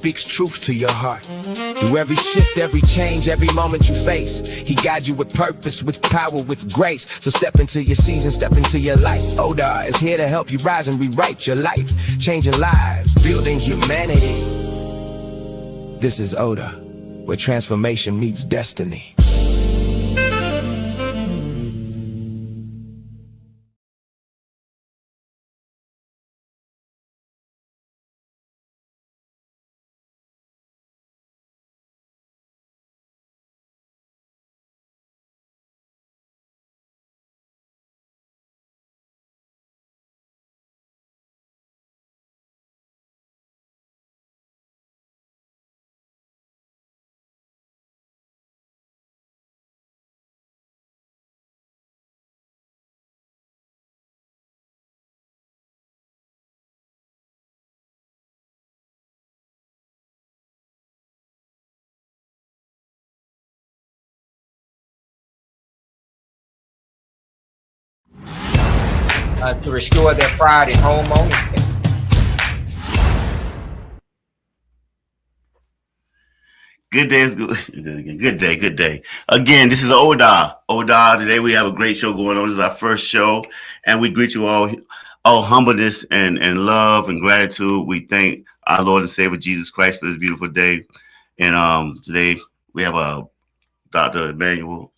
speaks truth to your heart. Through every shift, every change, every moment you face, he guides you with purpose, with power, with grace. So step into your season, step into your light. O.D.A.R is here to help you rise and rewrite your life, changing lives, building humanity. This is O.D.A.R, where transformation meets destiny. To restore their pride in home ownership. Good day, good day. Again, this is O.D.A.R. O.D.A.R. Today we have a great show going on. This is our first show, and we greet you all humbleness and love and gratitude. We thank our Lord and Savior Jesus Christ for this beautiful day. And today we have Dr. Emmanuel.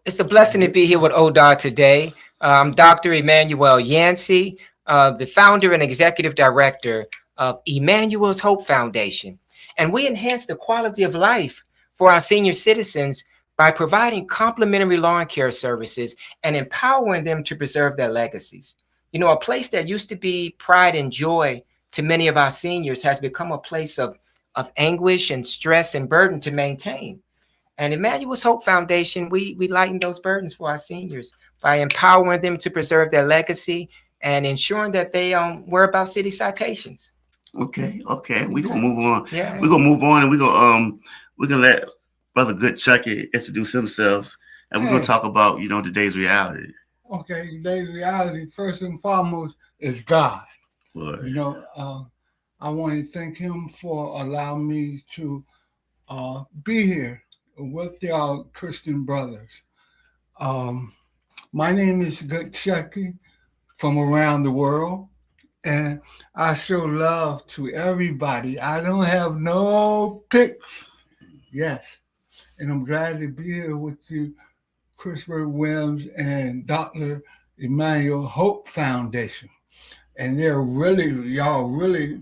It's a blessing to be here with O.D.A.R today. I'm Dr. Emmanuel Yancey, the founder and executive director of Emmanuel's Hope Foundation. And we enhance the quality of life for our senior citizens by providing complimentary lawn care services and empowering them to preserve their legacies. You know, a place that used to be pride and joy to many of our seniors has become a place of anguish and stress and burden to maintain. And Emmanuel's Hope Foundation, we lighten those burdens for our seniors by empowering them to preserve their legacy and ensuring that they worry about city citations. Okay. We're gonna move on. Yeah. We're gonna move on, and we're gonna let Brother Good Chucky introduce himself, and we're gonna talk about today's reality. Okay, today's reality, first and foremost, is God. Lord. I want to thank him for allowing me to be here with our Christian brothers. My name is Good Chucky from around the world, and I show love to everybody. I don't have no picks. Yes, and I'm glad to be here with you, Christopher Williams and Dr. Emmanuel Hope Foundation. And y'all really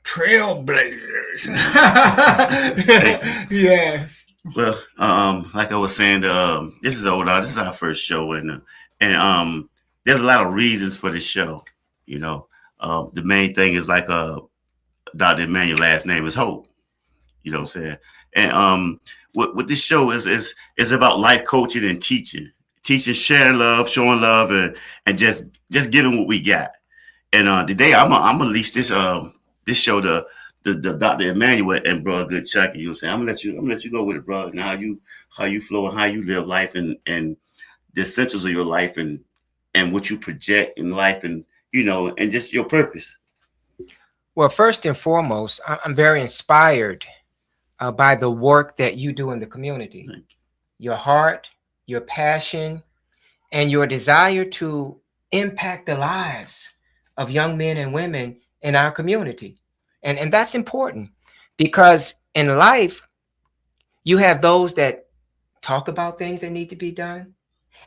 trailblazers. Yes. Well, like I was saying, this is O.D.A.R. This is our first show, and there's a lot of reasons for this show. The main thing is like Dr. Emmanuel's last name is Hope. You know what I'm saying? And what this show is about life coaching and teaching, sharing love, showing love, and just giving what we got. And today I'm gonna release this show to Dr. Emmanuel and Brother Good Chucky. You know what I'm saying? I'm gonna let you go with it, brother, and how you flow and how you live life and the essentials of your life and what you project in life and and just your purpose. Well, first and foremost, I'm very inspired by the work that you do in the community. Thank you. Your heart, your passion, and your desire to impact the lives of young men and women in our community. And that's important because in life, you have those that talk about things that need to be done,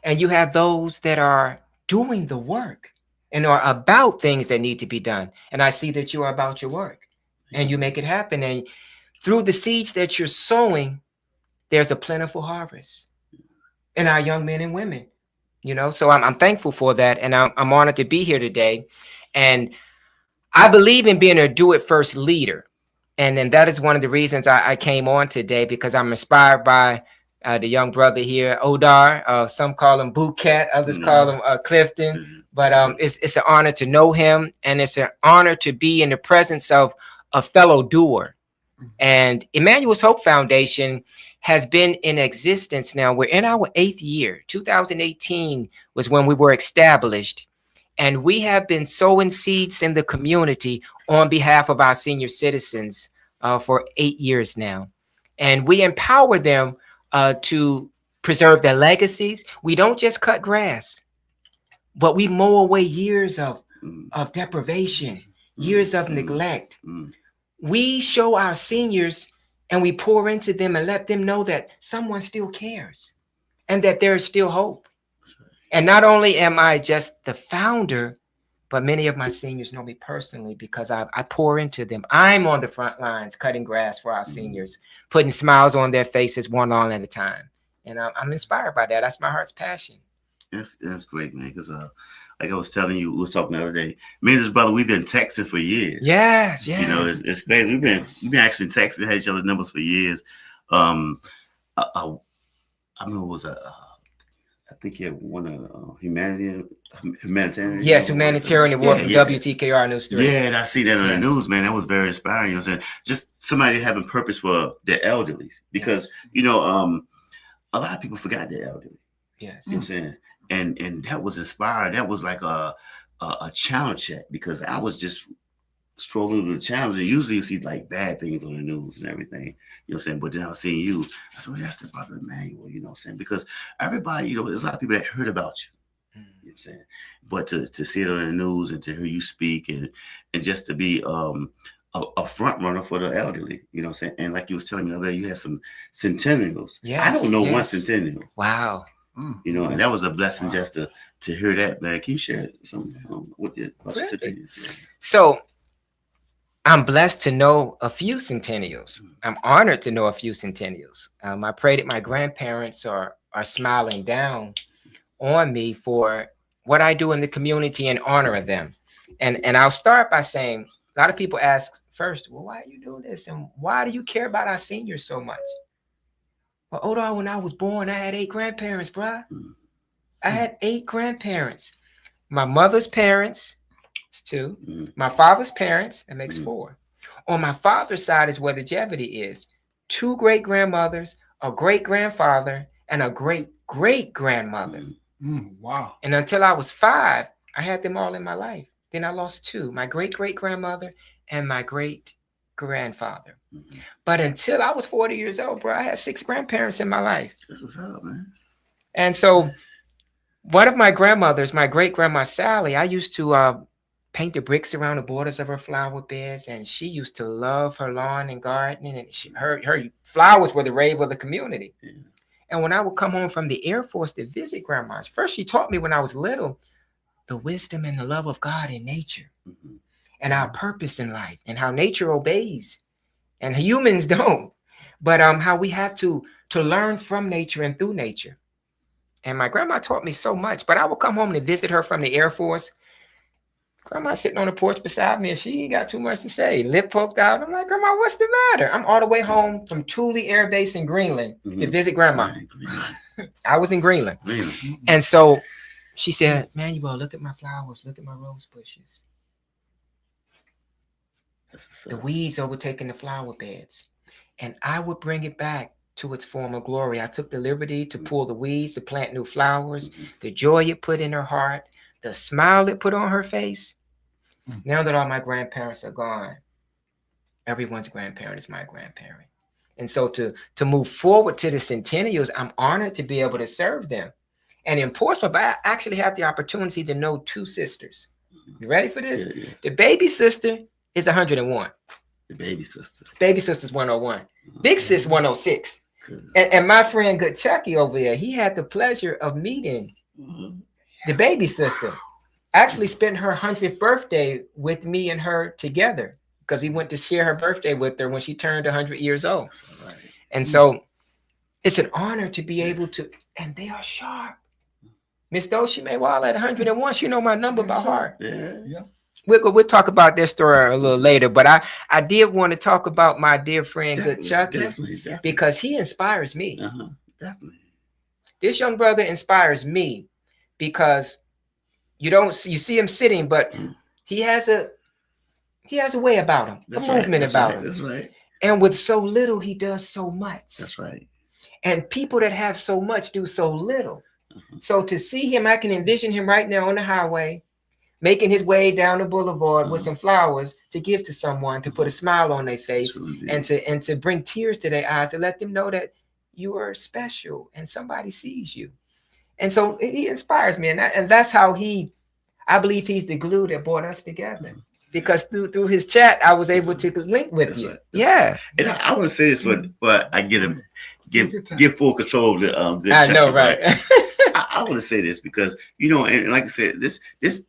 and you have those that are doing the work and are about things that need to be done. And I see that you are about your work and you make it happen. And through the seeds that you're sowing, there's a plentiful harvest in our young men and women. So I'm thankful for that. And I'm honored to be here today. And I believe in being a do-it-first leader. And then that is one of the reasons I came on today, because I'm inspired by the young brother here, O.D.A.R. Some call him Boot Cat, others call him Clifton. But it's an honor to know him, and it's an honor to be in the presence of a fellow doer. And Emmanuel's Hope Foundation has been in existence now. We're in our 8th year. 2018 was when we were established. And we have been sowing seeds in the community on behalf of our senior citizens for 8 years now. And we empower them to preserve their legacies. We don't just cut grass, but we mow away years of deprivation, years of neglect. We show our seniors and we pour into them and let them know that someone still cares and that there is still hope. And not only am I just the founder, but many of my seniors know me personally because I pour into them. I'm on the front lines cutting grass for our seniors, putting smiles on their faces one lawn at a time. And I'm inspired by that. That's my heart's passion. That's great, man. Because like I was telling you, we was talking the other day. Me and this brother, we've been texting for years. Yes. You know, it's crazy. We've been actually texting, had each other numbers for years. I remember it was I think he had won a humanitarian. Yes, humanitarian award from WTKR News 3. Yeah, and I see that on the news, man. That was very inspiring. You know what I'm saying? Just somebody having purpose for their elderly. Because, you know, a lot of people forgot their elderly. Yes. You know what I'm saying? And that was inspiring. That was like a channel check because I was just strolling through the channels. And usually you see like bad things on the news and everything. You know what I'm saying? But then I was seeing you. I said, well, that's the brother Emmanuel, you know what I'm saying? Because everybody, you know, there's a lot of people that heard about you. You know what I'm saying? But to see it on the news and to hear you speak and just to be a front runner for the elderly, you know what I'm saying? And like you was telling me the other day, you had some centennials. Yes, I don't know one centennial. Wow. You know, and that was a blessing just to hear that, man. Can you share some with your centennials? Yeah. So I'm blessed to know a few centennials. I'm honored to know a few centennials. I pray that my grandparents are smiling down on me for what I do in the community in honor of them. And I'll start by saying, a lot of people ask first, well, why do you do this? And why do you care about our seniors so much? Well, O.D.A.R, when I was born, I had 8 grandparents, bruh. I had 8 grandparents. My mother's parents, it's 2. My father's parents, that makes 4. On my father's side is where the longevity is. 2 great-grandmothers, a great-grandfather, and a great-great-grandmother. Wow. And until I was 5, I had them all in my life. Then I lost 2, my great-great-grandmother and my great-grandfather. But until I was 40 years old, bro, I had 6 grandparents in my life. That's what's up, man. And so one of my grandmothers, my great-grandma Sally, I used to paint the bricks around the borders of her flower beds, and she used to love her lawn and gardening, and her flowers were the rave of the community. Yeah. And when I would come home from the Air Force to visit grandmas, first she taught me when I was little the wisdom and the love of God in nature and our purpose in life and how nature obeys and humans don't, but how we have to learn from nature and through nature. And my grandma taught me so much, but I would come home to visit her from the Air Force. Grandma sitting on the porch beside me and she ain't got too much to say, lip poked out. I'm like, Grandma, what's the matter? I'm all the way home from Thule Air Base in Greenland to visit Grandma. I was in Greenland. And so she said, Manuel, look at my flowers. Look at my rose bushes. The weeds overtaking the flower beds. And I would bring it back to its former glory. I took the liberty to pull the weeds, to plant new flowers, the joy it put in her heart, the smile it put on her face. Now that all my grandparents are gone, everyone's grandparent is my grandparent. And so to move forward to the centennials, I'm honored to be able to serve them. And in Portsmouth, I actually have the opportunity to know 2 sisters. You ready for this? Yeah. The baby sister is 101. The baby sister. Baby sister's 101. Big sis 106. And my friend Good Chucky over there, he had the pleasure of meeting the baby sister. Actually spent her 100th birthday with me and her together because we went to share her birthday with her when she turned 100 years old. Right. And so it's an honor to be able to, and they are sharp. Miss Doshi Maywall at 101, she know my number by heart. Yeah. We'll talk about this story a little later, but I did want to talk about my dear friend Good Chucky definitely. Because he inspires me. Definitely. This young brother inspires me because you see him sitting, but he has a way about him, a movement about him. That's right. And with so little, he does so much. That's right. And people that have so much do so little. So to see him, I can envision him right now on the highway, making his way down the boulevard with some flowers to give to someone, to put a smile on their face, and to bring tears to their eyes, to let them know that you are special and somebody sees you. And so he inspires me, and that's how I believe he's the glue that brought us together. Because through his chat, I was able to link with you. Right. And I want to say this, but I get full control of the I know, right? I want to say this because, you know, and like I said, this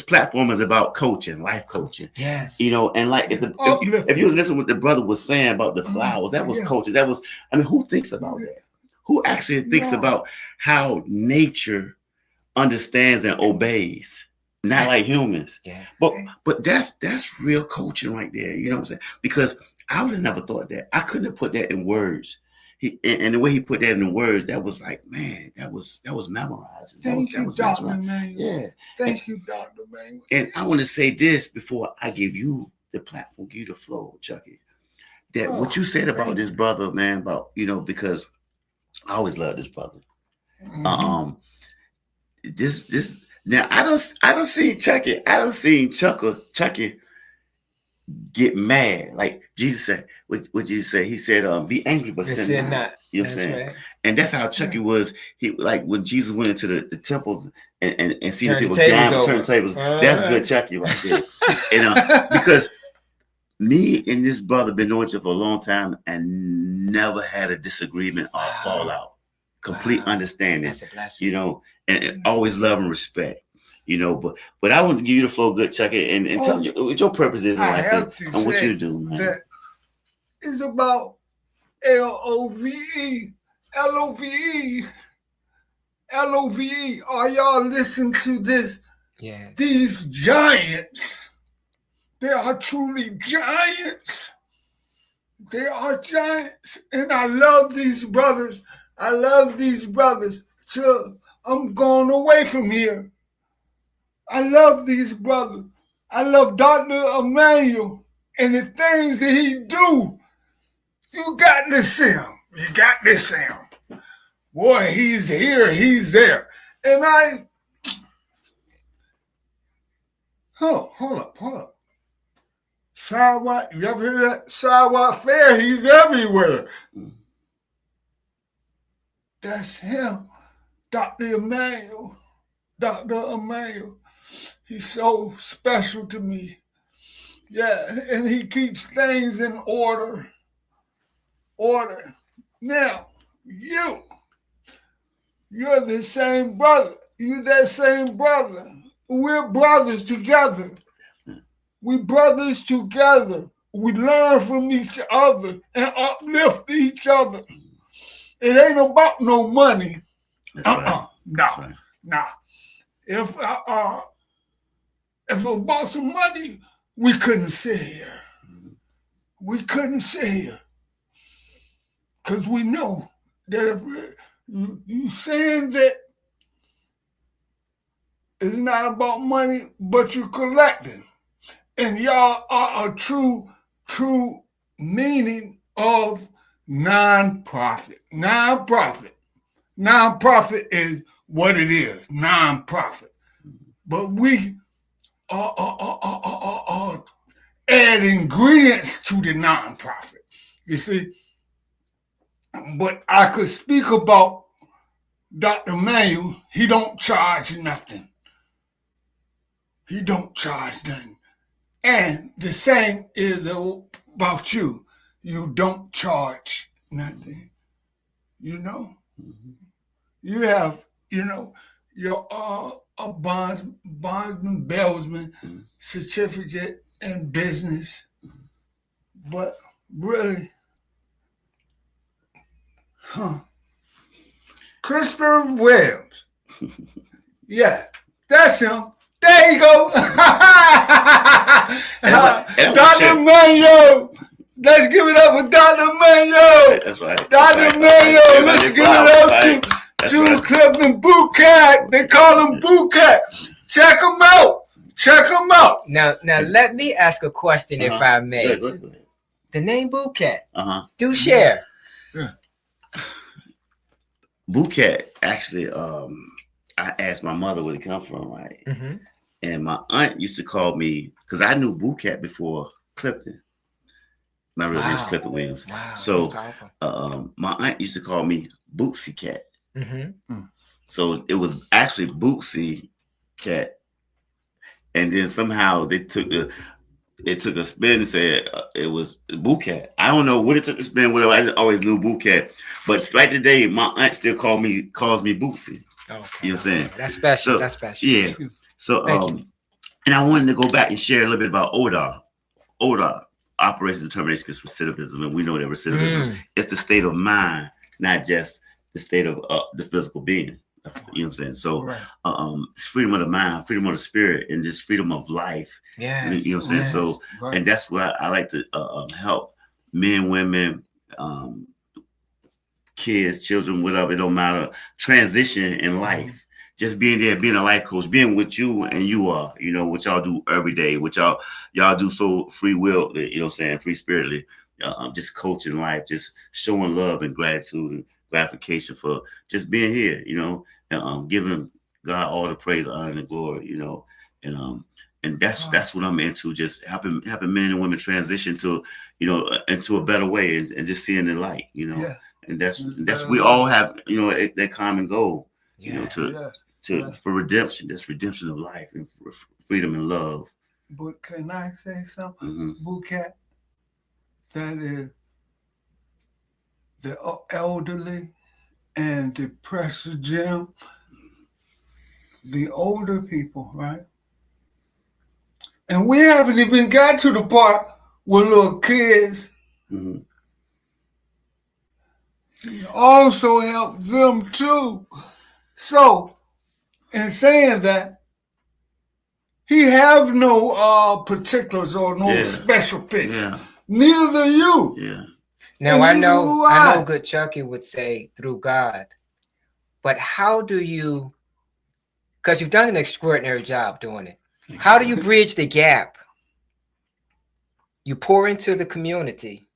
platform is about coaching, life coaching. Yes. You know, and like if you listen to what the brother was saying about the flowers, that was coaching. That was, I mean, who thinks about that? Who actually thinks about how nature understands and obeys? Not like humans. Yeah. But that's real coaching right there. You know what I'm saying? Because I would have never thought that. I couldn't have put that in words. And the way he put that in words, that was like, man, that was memorized. Thank you, Dr. Manuel. Yeah. Thank you, Dr. Manuel. And I want to say this before I give you the platform, give you the flow, Chucky. That what you said about this brother, man, about, you know, because I always loved this brother. This now I don't see Chucky. I don't see Chucky get mad. Like Jesus said, what Jesus said, he said, be angry, but sin not. You know what I'm saying? Right. And that's how Chucky was. He, like when Jesus went into the temples and see the people down, turn tables. That's good Chucky right there. And because me and this brother been knowing each other for a long time and never had a disagreement or fallout. Complete understanding. That's a blessing. You know, and always love and respect. You know, but I want to give you the flow, good Chucky, and tell me what your purpose is in life and what you do, man. That it's about LOVE. Are y'all listening to this? Yeah. These giants, they are truly giants. They are giants, and I love these brothers. Till I'm going away from here. I love these brothers. I love Dr. Emmanuel and the things that he do. You got to see him. You got to see him. Boy, he's here. He's there. And hold up. Sidewalk, you ever hear that? Sidewalk Fair, he's everywhere. That's him, Dr. Emmanuel. He's so special to me. Yeah, and he keeps things in order. Now, you're the same brother. You're that same brother. We're brothers together. We brothers together. We learn from each other and uplift each other. It ain't about no money. Right. No. If it was about some money, we couldn't sit here. Because we know that if you saying that it's not about money, but you're collecting. And y'all are a true meaning of nonprofit. Nonprofit is what it is, nonprofit. But we are add ingredients to the nonprofit. You see? But I could speak about Dr. Manuel. He don't charge nothing. And the same is about you. You don't charge nothing. You know? You have, your a bondsman, bellsman certificate in business. But really, Christopher Williams. Yeah, that's him. There you go. Dr. Manuel. Let's give it up for Dr. Manuel. That's right. Dr. Manuel, let's give it up to Clifton Bouquet. They call him Bouquet. Check him out. Now let me ask a question, if I may. Go ahead. The name Bouquet. Do share. Yeah. Bouquet, actually, I asked my mother where it come from, right? And my aunt used to call me, because I knew Boo Cat before Clifton. My real name is Wow. Clifton Williams. Wow. That's So powerful. my aunt used to call me Bootsy Cat. Mm-hmm. So it was actually Bootsy Cat. And then somehow they took a spin and said it was Boo Cat. I don't know what it took a spin, whatever. I just always knew Boo Cat. But right today, my aunt still calls me Bootsy. Okay. You know what I'm saying? That's special. So, That's special. yeah. So Thank you. and I wanted to go back and share a little bit about O.D.A.R. O.D.A.R, Operation Determination Against Recidivism, and we know that recidivism is the state of mind, not just the state of the physical being. You know what I'm saying? So it's freedom of the mind, freedom of the spirit, and just freedom of life. Yeah. You know what I'm saying? Yes. So, and that's why I like to help men, women, kids, children, whatever, it don't matter, transition in life. Just being there, being a life coach, being with you and you are, you know, what y'all do every day, what y'all do so free will, you know what I'm saying, free spiritedly, just coaching life, just showing love and gratitude and gratification for just being here, you know, and giving God all the praise, honor, and glory, you know, and that's what I'm into, just helping men and women transition to, you know, into a better way and just seeing the light, you know. Yeah. And that's we all have, you know, that common goal, you know, for redemption. That's redemption of life and freedom and love. But can I say something, Boo Cat? That is the elderly and the pressure gym, the older people, right? And we haven't even got to the part where little kids also help them too. So, in saying that, he have no particulars or no special pick. Yeah. Neither you. Yeah. Now I know good Chucky would say through God, but how do you, because you've done an extraordinary job doing it, how do you bridge the gap? You pour into the community,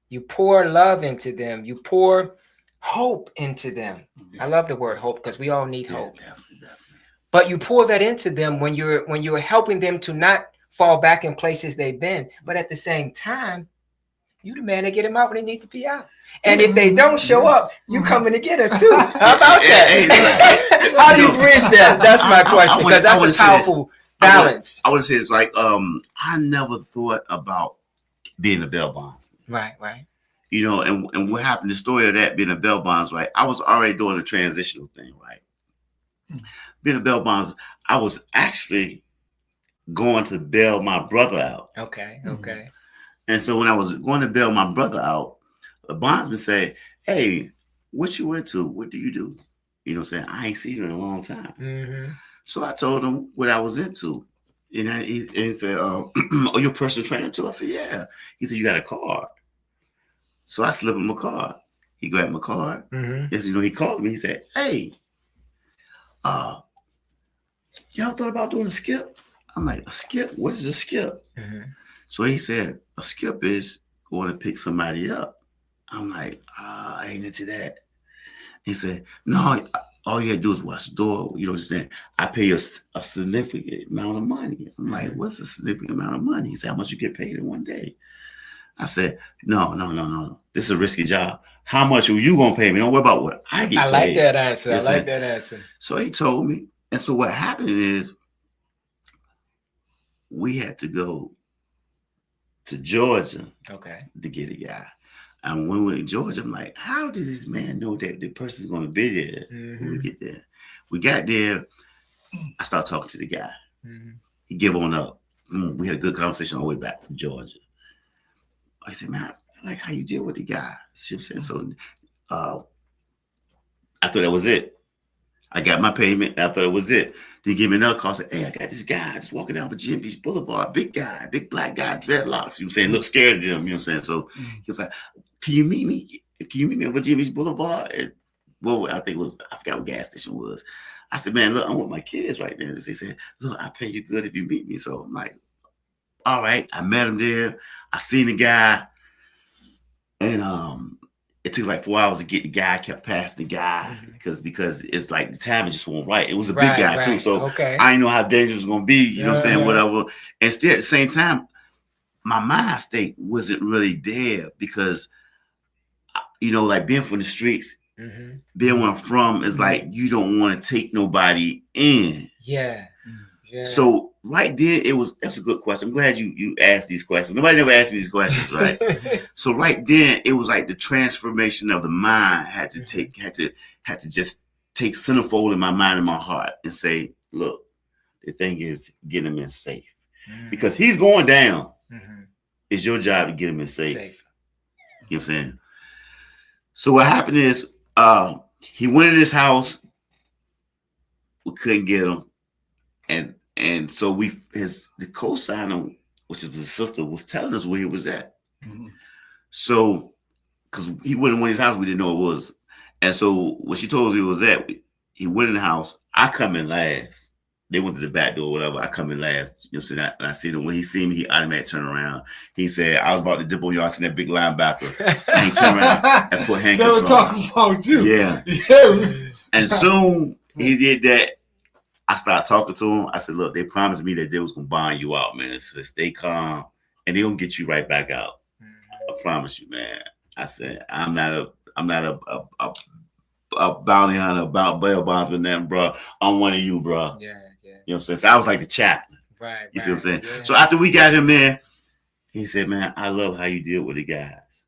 you pour love into them, you pour hope into them. I love the word hope because we all need hope. Definitely. But you pour that into them when you're helping them to not fall back in places they've been, but at the same time, you the man to get them out when they need to be out. And if they don't show up, you coming to get us too. How about that? How do you bridge that? That's my question, because that's a powerful balance. I would say it's like I never thought about being a bail bondsman. Right. You know, and what happened, the story of that being a bail bondsman, right? I was already doing a transitional thing, right? Being a bail bondsman, I was actually going to bail my brother out. Okay. And so when I was going to bail my brother out, the bondsman said, "Hey, what you into? What do you do?" You know what I'm saying? I ain't seen you in a long time. So I told him what I was into. And he said, "Oh, you're a personal trainer too?" I said, "Yeah." He said, "You got a card?" So I slipped him a card. He grabbed my card. And so, you know, he called me. He said, "Hey, you ever thought about doing a skip?" I'm like, "A skip? What is a skip?" So he said, "A skip is going to pick somebody up." I'm like, I ain't into that. He said, "No, all you had to do is watch the door. You know what I'm saying? I pay you a significant amount of money." I'm like, "What's a significant amount of money?" He said, "How much you get paid in one day?" I said, No. This is a risky job. How much are you going to pay me? Don't worry about what I get paid. I like that answer. Yes, I like that answer. So he told me. And so what happened is we had to go to Georgia to get a guy. And when we were in Georgia, I'm like, how does this man know that the person's going to be there when we get there? We got there. I started talking to the guy. He gave on up. We had a good conversation all the way back from Georgia. I said, "Man, I like how you deal with the guy." She was saying, so I thought that was it. I got my payment. I thought it was it. They give me another call. Said, "Hey, I got this guy just walking down Virginia Beach Boulevard. Big guy, big black guy, dreadlocks." You know what I'm saying? Look scared of them. You know what I'm saying? So he was like, Can you meet me on Virginia Beach Boulevard?" Well, I forgot what gas station it was. I said, "Man, look, I'm with my kids right now." They said, "Look, I pay you good if you meet me." So I'm like, all right. I met him there. I seen the guy. And it took like 4 hours to get the guy. I kept passing the guy because it's like the timing just wasn't right. It was a big guy too, so I didn't know how dangerous it was gonna be. You know what I'm saying? Whatever. And still at the same time, my mind state wasn't really there because, you know, like being from the streets, being where I'm from is like you don't want to take nobody in. Yeah. So right then, that's a good question. I'm glad you asked these questions. Nobody ever asked me these questions, right? So right then, it was like the transformation of the mind had to just take centerfold in my mind and my heart and say, look, the thing is get him in safe because he's going down. It's your job to get him in safe. You know what I'm saying? So what happened is he went in his house. We couldn't get him. And so the co-signer, which is his sister, was telling us where he was at. So, because he went in his house, we didn't know it was. And so when she told us where he was at, he went in the house. I come in last. They went to the back door, whatever. I come in last. You know, so that, and I see him. When he seen me, he automatically turned around. He said, I was about to dip on you. I seen that big linebacker. And he turned around and put handcuffs on. They were talking about you. Yeah. And soon he did that. I started talking to him. I said, look, they promised me that they was going to bond you out, man. So stay calm, and they're going to get you right back out. I promise you, man. I said, I'm not a bounty hunter, about bail bondsman, nothing, bro. I'm one of you, bro. Yeah. You know what I'm saying? So I was like the chaplain. Right. You feel what I'm saying? Yeah. So after we got him in, he said, man, I love how you deal with the guys.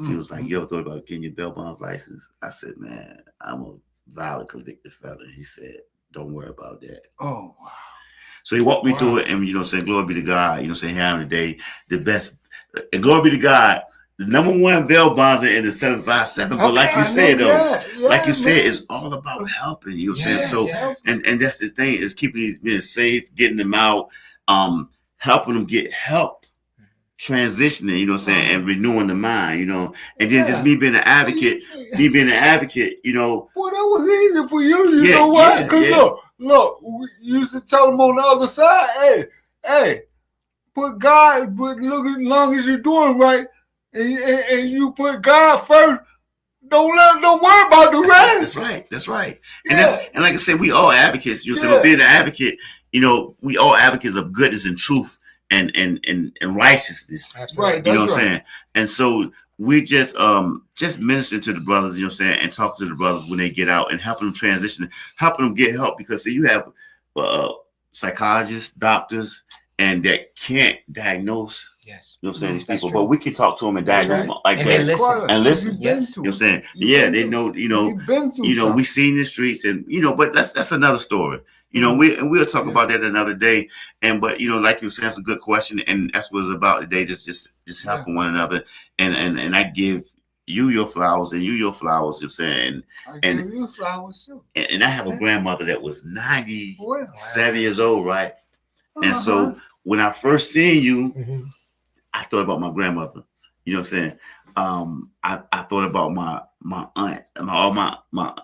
He was like, you ever thought about getting your bail bonds license? I said, man, I'm a violent convicted felon. He said, don't worry about that. Oh, wow. So he walked me through it, and, you know, saying, glory be to God, you know, saying, here on the day, the best, and glory be to God, the #1 bail bondsman in the 757. But like you said, though, like you said, it's all about helping, you know what I'm saying? So, and that's the thing, is keeping these men safe, getting them out, helping them get help, transitioning, you know what I'm saying, and renewing the mind, you know, and then just me being an advocate, you know. Boy, that was easy for you, you know what? Because look, we used to tell them on the other side, hey, look, as long as you're doing right, and you put God first, don't worry about the rest. That's right. Yeah. And like I said, we all advocates, you know, so being an advocate, you know, we all advocates of goodness and truth. And righteousness. Absolutely. Right, you know what I'm saying? And so we just ministering to the brothers, you know what I'm saying, and talking to the brothers when they get out and helping them transition, helping them get help, because see, you have psychologists, doctors, and that can't diagnose. Yes. You know what I'm saying, these people, but we can talk to them and diagnose them like and that. They listen. And listen. Yes. You know what I'm saying? Yeah, they know, you know, we seen the streets, and you know, but that's another story. You know, we'll talk about that another day. But you know, like you said, that's a good question, and that's what it's about today. Just helping one another, and I give you your flowers and you your flowers. You know what I'm saying? I give you flowers too. And I have a grandmother that was 97 years old, right? And so when I first seen you, I thought about my grandmother. You know what I'm saying? I thought about my aunt, my aunt. My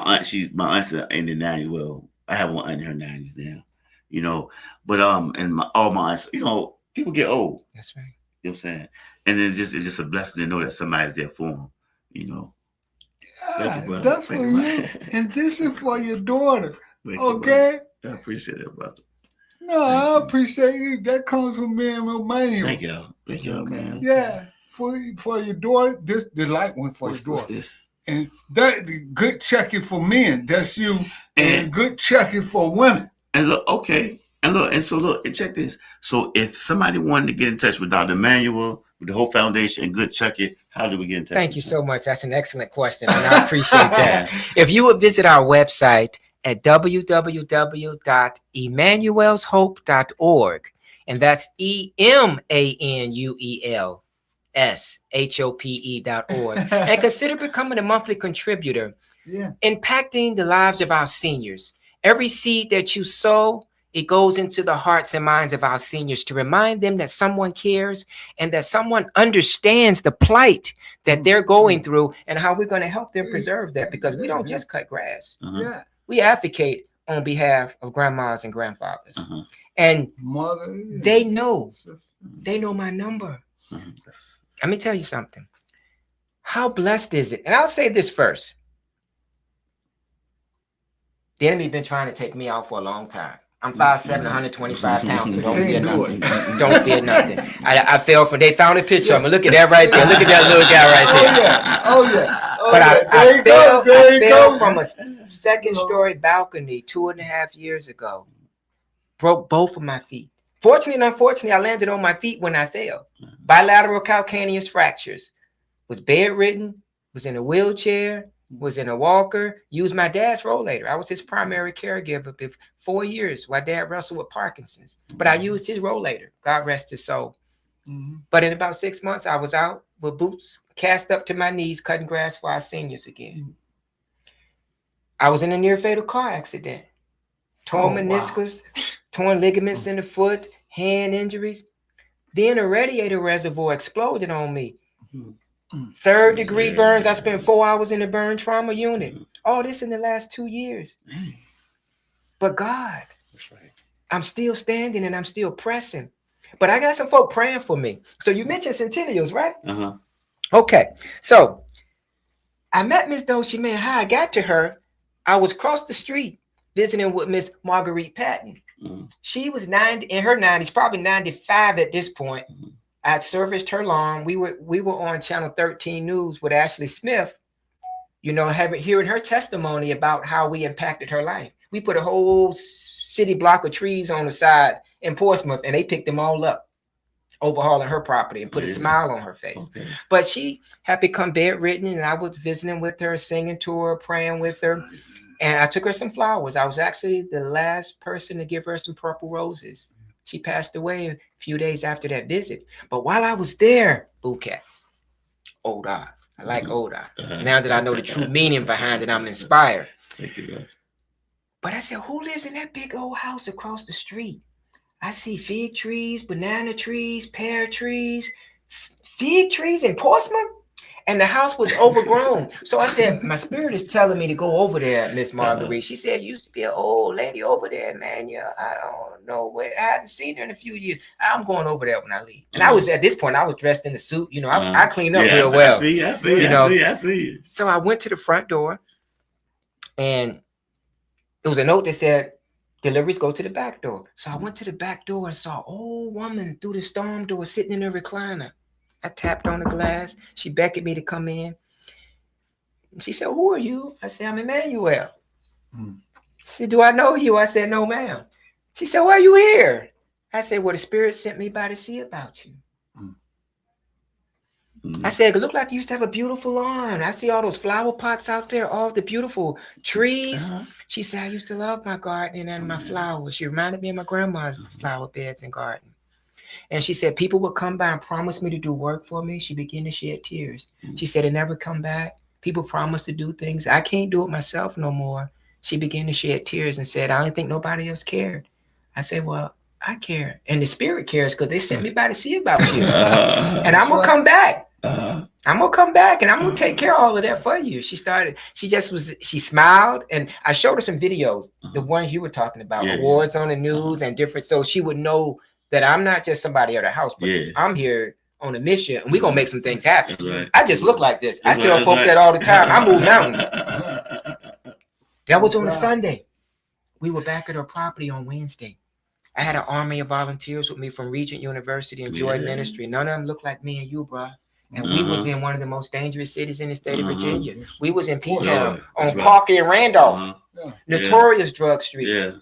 aunt's in the 90s. Well, I have one aunt in her 90s now, you know. But and all my aunts, you know, people get old. That's right. You know what I'm saying? And it's just a blessing to know that somebody's there for them, you know. Yeah, that's for you, and this is for your daughter. Okay. I appreciate it, brother. No, I appreciate you. That comes from being Romanian. Thank you, man. Yeah, for your daughter, the light one for your daughter. What's this? And that good checking for men. That's you. And good checking for women. And look, okay. And check this. So if somebody wanted to get in touch with Dr. Emmanuel, with the whole foundation and good checking, how do we get in touch? Thank you so much. That's an excellent question, and I appreciate that. If you would visit our website at www.emmanuelshope.org, and that's EMANUELSHOPE.org, and consider becoming a monthly contributor, impacting the lives of our seniors. Every seed that you sow, it goes into the hearts and minds of our seniors to remind them that someone cares and that someone understands the plight that they're going through and how we're going to help them preserve that, because we don't just cut grass. We advocate on behalf of grandmas and grandfathers. And they know my number. Let me tell you something. How blessed is it? And I'll say this first. The enemy been trying to take me out for a long time. I'm 5'7", 125 pounds, and don't fear nothing. Don't fear nothing. I fell from, they found a picture of me. Look at that right there. Look at that little guy right there. Oh yeah. But I fell from a second story balcony 2.5 years ago. Broke both of my feet. Fortunately and unfortunately, I landed on my feet when I fell. Bilateral calcaneus fractures. Was bedridden, was in a wheelchair, was in a walker, used my dad's rollator. I was his primary caregiver for 4 years while Dad wrestled with Parkinson's. But I used his rollator. God rest his soul. But in about 6 months, I was out with boots cast up to my knees, cutting grass for our seniors again. I was in a near fatal car accident. Torn meniscus, torn ligaments in the foot, hand injuries. Then a radiator reservoir exploded on me. 3rd degree burns. I spent 4 hours in the burn trauma unit. All this in the last 2 years. But God, that's right. I'm still standing and I'm still pressing. But I got some folk praying for me. So you mentioned centennials, right? Okay. So I met Miss Doshi, man. How I got to her, I was across the street visiting with Miss Marguerite Patton. She was 90 in her 90s, probably 95 at this point. I had serviced her lawn. We were on Channel 13 News with Ashley Smith, you know, hearing her testimony about how we impacted her life. We put a whole city block of trees on the side in Portsmouth, and they picked them all up, overhauling her property and put a smile on her face. But she had become bedridden, and I was visiting with her, singing to her, praying with her. And I took her some flowers. I was actually the last person to give her some purple roses. She passed away a few days after that visit. But while I was there, Bouquet, O.D.A.R. I like O.D.A.R. Now that I know the true meaning behind it, I'm inspired. Thank you, man. But I said, who lives in that big old house across the street? I see fig trees, banana trees, pear trees, fig trees in Portsmouth. And the house was overgrown. So I said, my spirit is telling me to go over there, Miss Marguerite. She said, used to be an old lady over there, man. Yeah, I don't know where. I hadn't seen her in a few years. I'm going over there when I leave. And I was, at this point, I was dressed in a suit. You know, I cleaned up real well. I see. So I went to the front door, and it was a note that said, deliveries go to the back door. So I went to the back door and saw an old woman through the storm door sitting in a recliner. I tapped on the glass. She beckoned me to come in. She said, who are you? I said, I'm Emmanuel. She said, do I know you? I said, no, ma'am. She said, why are you here? I said, well, the Spirit sent me by to see about you. I said, it looked like you used to have a beautiful lawn. I see all those flower pots out there, all the beautiful trees. She said, I used to love my gardening and my flowers. She reminded me of my grandma's flower beds and garden. And she said, people would come by and promise me to do work for me. She began to shed tears. She said, it never come back. People promise to do things. I can't do it myself no more. She began to shed tears and said, I didn't think nobody else cared. I said, well, I care. And the Spirit cares because they sent me by to see about you. And I'm going to come back. I'm going to come back and I'm going to take care of all of that for you. She smiled, and I showed her some videos, the ones you were talking about, awards on the news and different. So she would know that I'm not just somebody at her house, but I'm here on a mission, and we're going to make some things happen. Right. I just look like this. I tell folk that all the time. I move mountains. That was on a Sunday. We were back at her property on Wednesday. I had an army of volunteers with me from Regent University and Joy Ministry. None of them looked like me and you, bro. And we was in one of the most dangerous cities in the state of Virginia. We was in P-Town on Parker and Randolph. Notorious drug streets.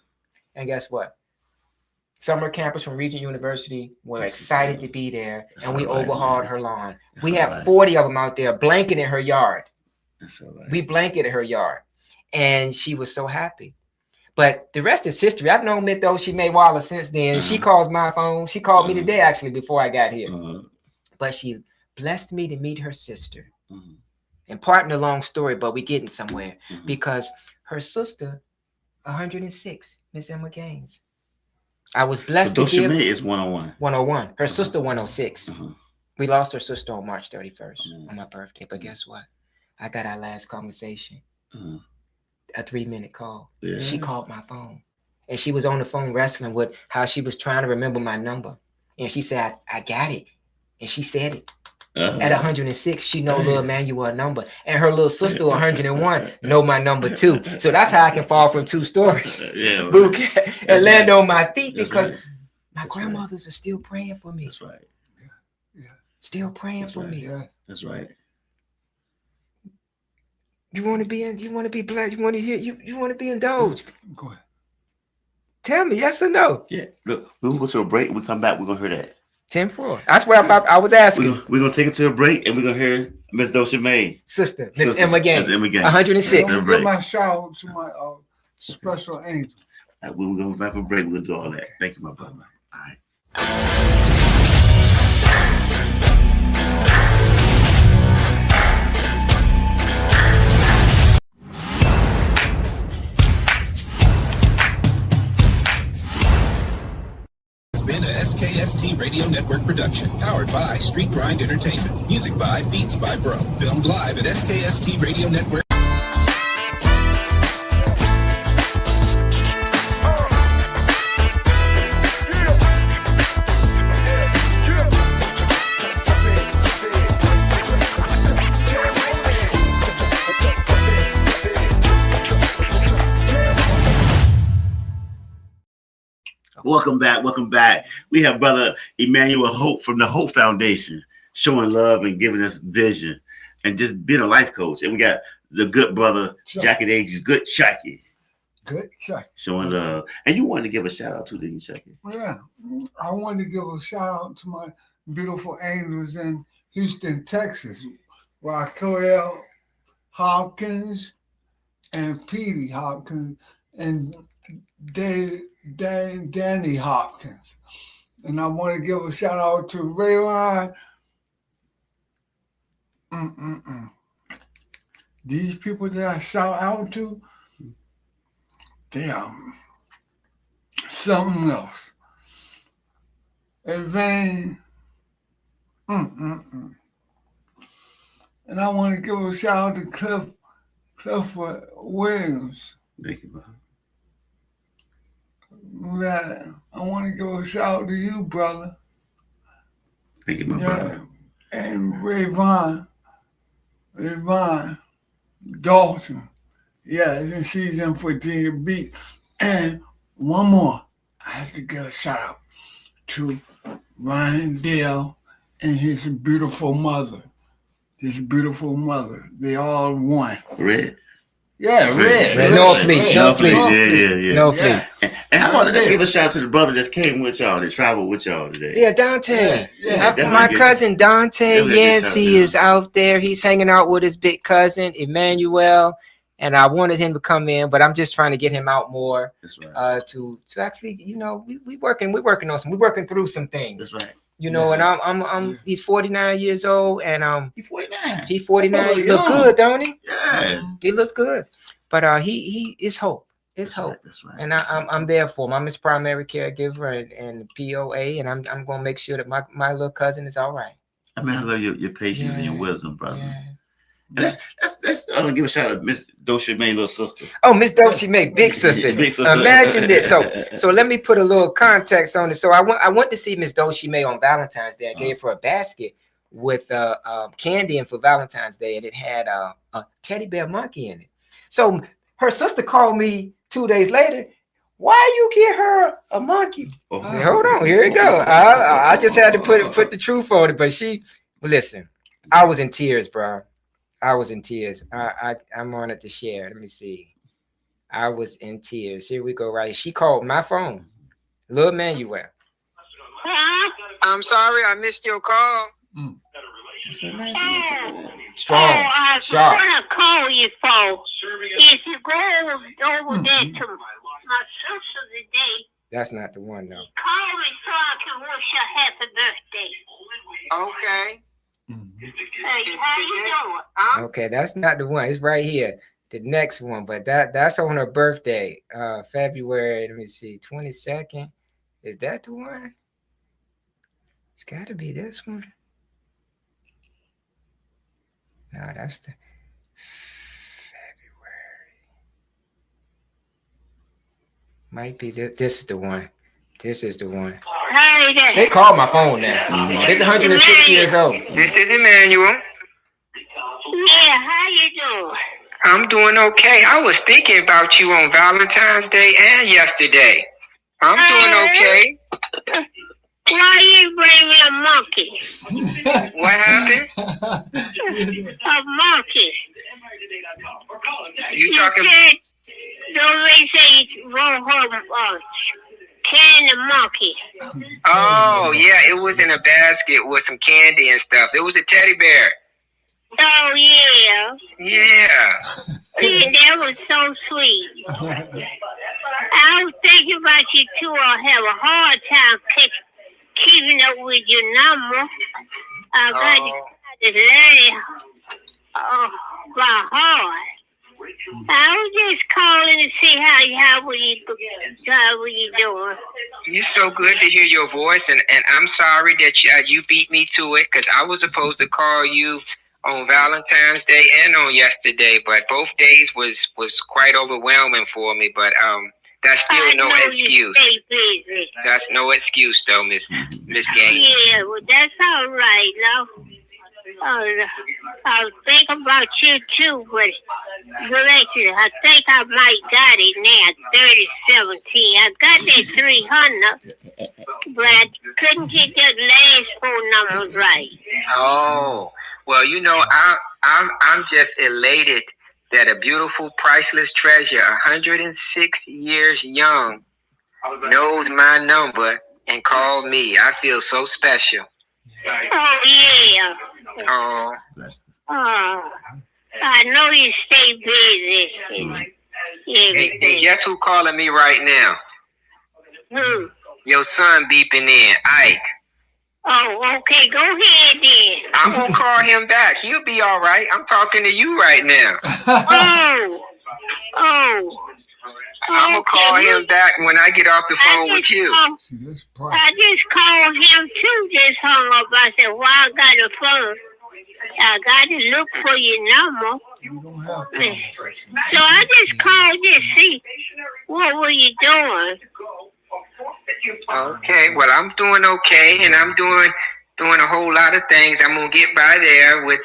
And guess what? Summer campers from Regent University were excited to be there, and we overhauled her lawn. We had 40 of them out there blanketing her yard. We blanketed her yard, and she was so happy. But the rest is history. I've known Miss Doshi Maywala since then. She calls my phone. She called me today, actually, before I got here. But she blessed me to meet her sister. And pardon the long story, but we're getting somewhere. Because her sister, 106, Miss Emma Gaines. I was blessed to give. Is 101. 101. Her sister, 106. We lost her sister on March 31st on my birthday. But guess what? I got our last conversation. A 3-minute call. She called my phone. And she was on the phone wrestling with how she was trying to remember my number. And she said, I got it. And she said it. At 106, she know little Emmanuel number, and her little sister 101 know my number too. So that's how I can fall from 2 stories, Yeah, and land on my feet That's because right. my That's grandmothers are still praying for me. That's right. Still praying That's for right. me. Yeah. That's right. You want to be in? You want to be blessed? You want to hear? You want to be indulged? Go ahead. Tell me yes or no. Yeah. Look, we're gonna go to a break. We come back. We're gonna hear that. 10-4. That's where I was asking. We're gonna take it to a break, and we're gonna hear Miss Dosha May. Sister, Miss Emma Gaines. Miss Emma Gaines. 106. I'm gonna give my shout out to my special angel. All right, we're gonna back a break. We're gonna do all that. Thank you, my brother. All right. Been a SKST Radio Network production, powered by Street Grind Entertainment. Music by Beats by Bro. Filmed live at SKST Radio Network. Welcome back. Welcome back. We have Brother Emmanuel Hope from the Hope Foundation showing love and giving us vision and just being a life coach. And we got the good brother, Jackie Ages, good Jackie. Good check. Showing love. And you wanted to give a shout out to, didn't you, Jackie? Yeah. I wanted to give a shout out to my beautiful angels in Houston, Texas. Raquel Hopkins and Petey Hopkins and Danny Hopkins. And I want to give a shout out to Rayline. These people that I shout out to, they are something else. And Van, and I want to give a shout out to Clifford Williams. Thank you, brother. That I want to give a shout out to you, brother. Thank you, my brother. And Rayvon Dalton. Yeah, and she's in Virginia Beach. And one more, I have to give a shout out to Ryan Dale and his beautiful mother. They all one. Red. Yeah, Red. No fleet. Yeah. No fleet. And how about let's give a shout out to the brother that came with y'all, that traveled with y'all today. Yeah, Dante. Yeah, My cousin Dante definitely get Yancey shout out. is out there. He's hanging out with his big cousin Emmanuel, and I wanted him to come in, but I'm just trying to get him out more. That's right. To actually, we're working through some things. That's right. And I'm he's 49 years old, and He's 49. he's 49. He Young. look good, don't he? Yeah. He looks good, but he is hope. It's That's hope. right. That's right. And I'm there for him. I'm his primary caregiver and POA, and I'm gonna make sure that my little cousin is all right. I mean, I love your patience and your Yeah. wisdom, brother. Yeah. And let's give a shout out to Miss Dosha May, little sister. Oh, Miss Dosha May, big sister. Big sister. Imagine this. So let me put a little context on it. So I went to see Miss Dosha May on Valentine's Day. I gave her a basket with candy in for Valentine's Day, and it had a teddy bear monkey in it. So her sister called me 2 days later. Why you get her a monkey? Oh. I said, hold on, here we go. I just had to put the truth on it. But listen, I was in tears, bro. I was in tears. I'm honored to share. Let me see. I was in tears. Here we go. Right. She called my phone. Little Manuel. I'm sorry I missed your call. That's what nice. Strong. I was Sharp. trying to call you folks. If you go over there to my sister today, That's not the one though. call me so I can wish you a happy birthday. Okay. Hey, how you doing? Okay, that's not the one. It's right here. The next one, but that's on her birthday. February, let me see, 22nd. Is that the one? It's gotta be this one. No, that's the February. Might be this is the one. This is the one. Hi there. They called my phone now. This is 106 years old. This is Emmanuel. Yeah, how you doing? I'm doing okay. I was thinking about you on Valentine's Day and yesterday. I'm doing okay. Why you bring me a monkey? What happened? A monkey. You talking? Said, don't they say you won't hold can the monkey? Oh, yeah. It was in a basket with some candy and stuff. It was a teddy bear. Oh, yeah. Yeah. Yeah, that was so sweet. I was thinking about you too. I have a hard time keeping up with your number. I got this lady by heart. I was just calling to see how were you doing. It's so good to hear your voice, and I'm sorry that you beat me to it, because I was supposed to call you on Valentine's Day and on yesterday, but both days was quite overwhelming for me. But that's still no excuse. Stay busy. That's no excuse, though, Miss Gaines. Yeah, well, that's all right, now. I'll think about you too, but actually, I think I might got it now, 3017. I got that 300, but I couldn't get that last phone number right. Oh, well, you know, I'm just elated that a beautiful, priceless treasure, 106 years young, knows my number and called me. I feel so special. Oh, yeah. Oh. I know you stay busy. Hey, guess who calling me right now? Who? Your son beeping in, Ike. Oh, okay. Go ahead then. I'm going to call him back. He'll be all right. I'm talking to you right now. Oh. I'm going to call him back when I get off the phone with you. I just called him too, just hung up. I said, well, I got a phone. I got to look for your number. You don't have conversation. So I just called to see what were you doing. Okay, well, I'm doing okay, and I'm doing a whole lot of things. I'm gonna get by there with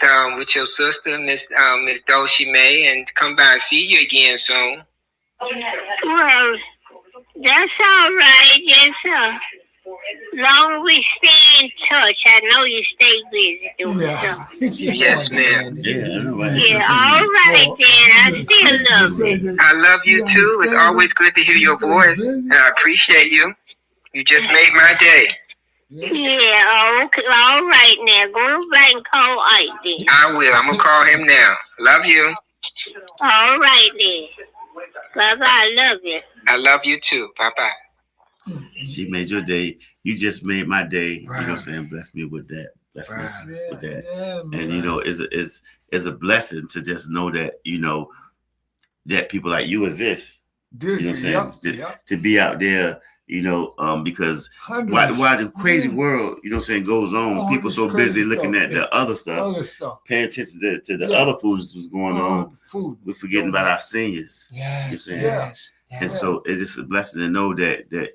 your sister, Miss Dulcie May, and come by and see you again soon. Well, that's all right. Yes, long as we stay in touch. I know you stay busy doing stuff. Yes, ma'am. Yeah, all right then. I still love you. I love you too. It's always good to hear your voice, and I appreciate you. You just made my day. Yeah, okay. All right now. Go back and call Ike then. I will. I'm gonna call him now. Love you. All right then. Bye-bye. I love you. I love you too. Bye-bye. She made your day. You just made my day. Right. You know what I'm saying? Bless me with that. Bless me with that. Yeah, and you know, it's a blessing to just know that, you know, that people like you exist. You know what I'm saying? To be out there, you know, because while the crazy world, you know what I'm saying, goes on, people so busy looking at the other stuff, paying attention to the other foods that's going on. We're forgetting about our seniors. Yes, you know what I'm saying? Yes. And so it's just a blessing to know that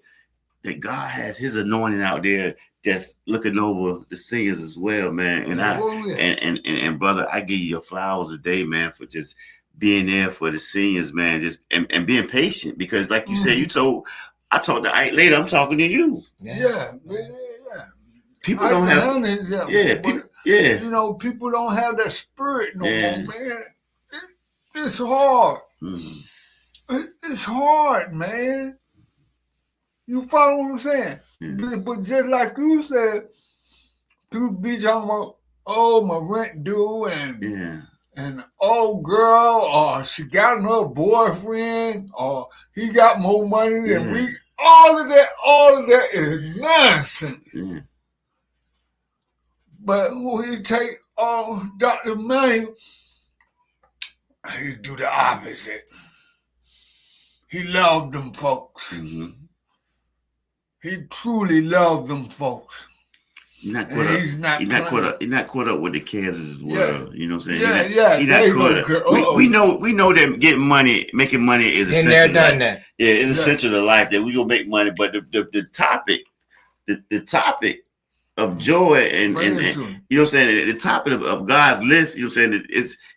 God has his anointing out there that's looking over the seniors as well, man. And and brother, I give you your flowers a day, man, for just being there for the seniors, man, just and being patient, because like you said, I talked to Ike later, I'm talking to you. Yeah. People don't have you know, people don't have that spirit no more, man. It's hard. It's hard, man. You follow what I'm saying? But just like you said, people be talking about, oh, my rent due and oh, girl, or she got another boyfriend, or he got more money than we. All of that is nonsense. But when you take Dr. May, he do the opposite. He loved them folks. He truly loved them folks. You're not caught up. He's not You're not caught playing. up. You're not caught up with the cares of this world. You know what I'm saying? Yeah, You're there not you caught go, up. girl. We know that making money is Been essential. there, done right? that. Yeah, it's Yeah. essential to life that we gonna make money. But the topic, the topic of joy and Bring it and to him. you know what I'm saying, the topic of God's list. You know what I'm saying?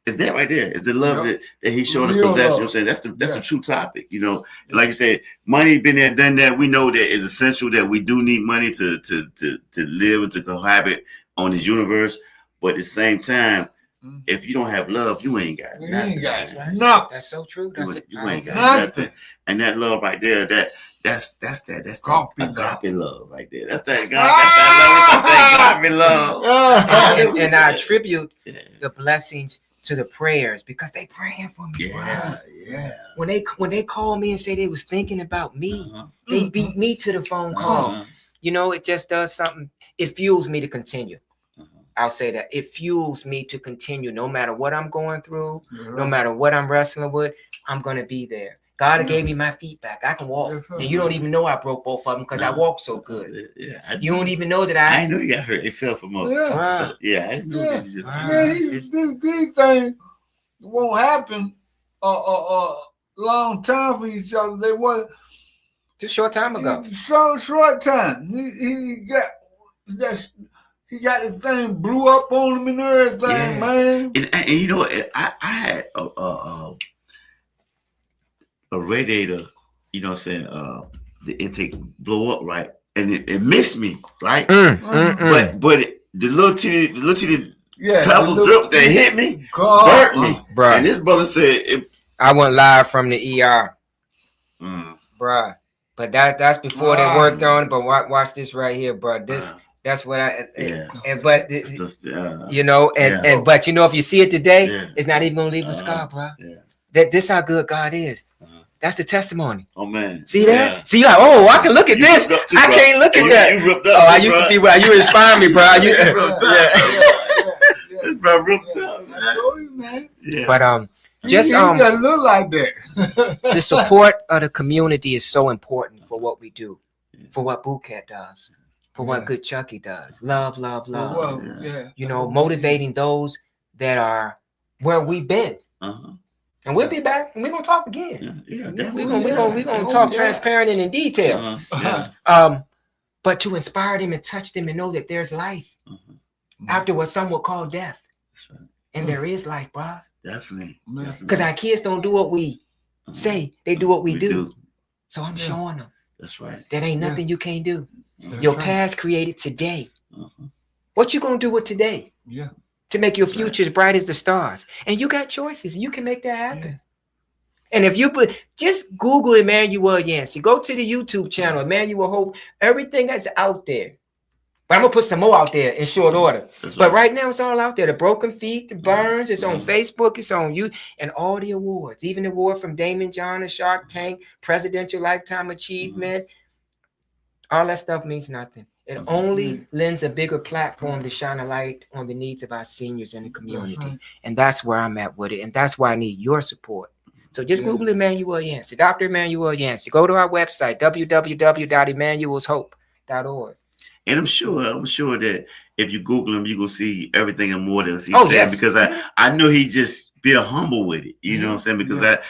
It's that right there. It's the love Yep. that He showed to Real possess. You know love. what I'm saying? That's Yeah. the true topic. You know, like you said, money been there, done that. We know that it's essential that we do need money to live and to cohabit on this universe. But at the same time, if you don't have love, you ain't got You nothing. ain't got man. nothing. That's so true. You, That's it. you ain't got Nothing. nothing. And that love right there, that's that agape love right there. That's that God. That's that agape love. And I attribute Yeah. the blessings to the prayers because they praying for me. bro. Yeah. When they call me and say they was thinking about me, Uh-huh. they beat me to the phone call. Uh-huh. You know, it just does something. It fuels me to continue. Uh-huh. I'll say that it fuels me to continue no matter what I'm going through, no matter what I'm wrestling with. I'm gonna be there. God gave me my feet back. I can walk, and you don't even know I broke both of them because I walk so good. Yeah. You don't even know that I know you got hurt. It fell from up. Bruh. Yeah, I knew Yeah. this. These things won't happen long time for each other. They was just a short time ago. so short time. He got the thing blew up on him and everything, Yeah. man. And you know, I had a radiator, you know what I'm saying, the intake blow up, right? And it missed me, right? But the little titty pebbles drips that hit me burnt me. Bruh. And this brother said I went live from the ER, mm, bruh. But that's before they worked on it. But watch this right here, bruh. That's what but you know, but you know, if you see it today, it's not even gonna leave a scar, bruh. This how good God is. That's the testimony. Oh man. See that? See, you're like, oh, I can look at this. I can't look at that. You ripped up. I used to be where you inspire me, bro. Bro, ripped up, I told you, man. Yeah. But Just look like that. the support of the community is so important for what we do, for what Boot Camp does, for what Good Chucky does. Love. Well, You know, motivating those that are where we've been. And we'll be back, and we're gonna talk again. Yeah, We're gonna talk transparent and in detail. But to inspire them and touch them and know that there's life after what some would call death. That's right. And there is life, bro. Definitely. Because our kids don't do what we say; they do what we do. So I'm showing them. That's right. That ain't nothing you can't do. Your past created today. What you gonna do with today? Yeah. To make your future as bright as the stars. And you got choices. You can make that happen. Yeah. And if you just Google Emmanuel Yancey, go to the YouTube channel, Emmanuel Hope, everything that's out there. But I'm going to put some more out there in short order. But right now it's all out there. The Broken Feet, the Burns, it's on Facebook, it's on you, and all the awards. Even the award from Damon John and Shark Tank, Presidential Lifetime Achievement. All that stuff means nothing. It only lends a bigger platform to shine a light on the needs of our seniors in the community. And that's where I'm at with it. And that's why I need your support. So just Google Emmanuel Yancey, Dr. Emmanuel Yancey. Go to our website, www.emmanuelshope.org. And I'm sure that if you Google him, you're going to see everything and more that he's saying. Because I know he just be humble with it. You know what I'm saying? Because like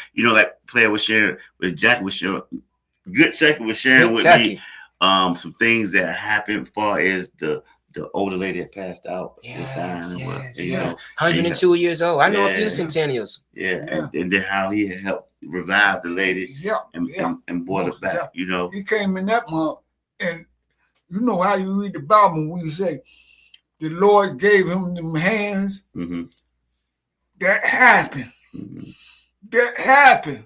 Player was sharing, with Jack was sharing, Good Chucky was sharing with me. Some things that happened as far as the older lady that passed out. Yes, you know, 102 years old. I know a few centennials. And then how he had helped revive the lady and brought her back, you know. He came in that month, and you know how you read the Bible when you say the Lord gave him them hands. That happened. That happened.